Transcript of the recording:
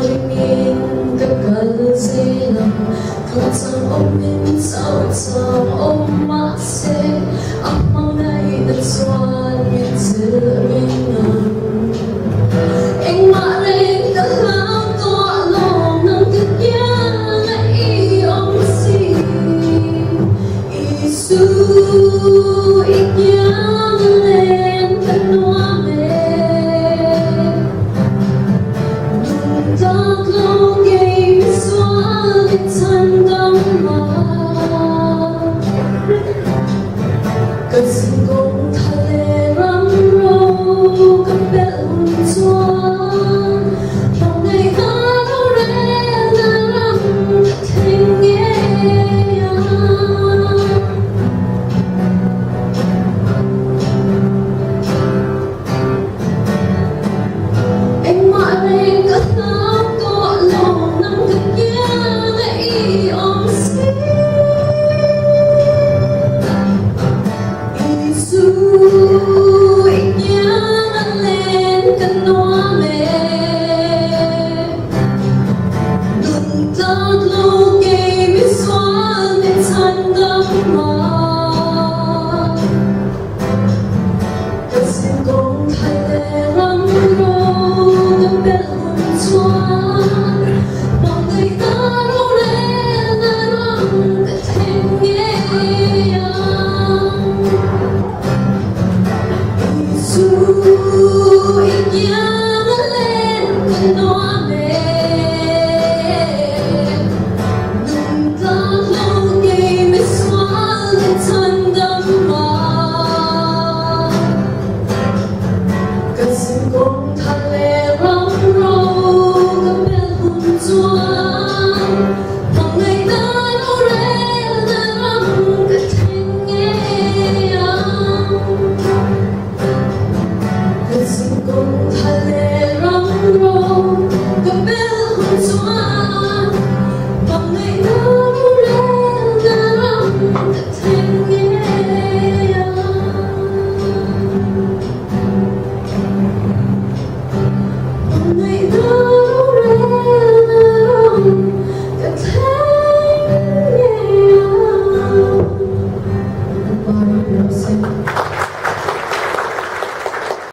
ringin kakalsilang Kansang omin sawitsang omase Ang mga inaswan minsiringan Ing maring kalang to along ng kanya na iyong si Isu ikyang len kanuame Dark long game swal itandang ma Kasing kong talerang ro kapel tuan Pangay haro rin narang katingayan Ing maring kalang to along ng kanya na iyong si Isu ikyang len kanuame Nundag lugay miswan itandang ma Kasing kong talerang ro kapel tuan Pangay haro rin narang katingayan Isu ikyang len kanuame Nundag lugay miswan itandang ma Kasing kong talerang ro kapel tuan Pangay haro rin narang katingayan Kasing kong talerang ro kapel tuan Pangay haro rin narang katingayan Pangay haro rin narang katingayan Parang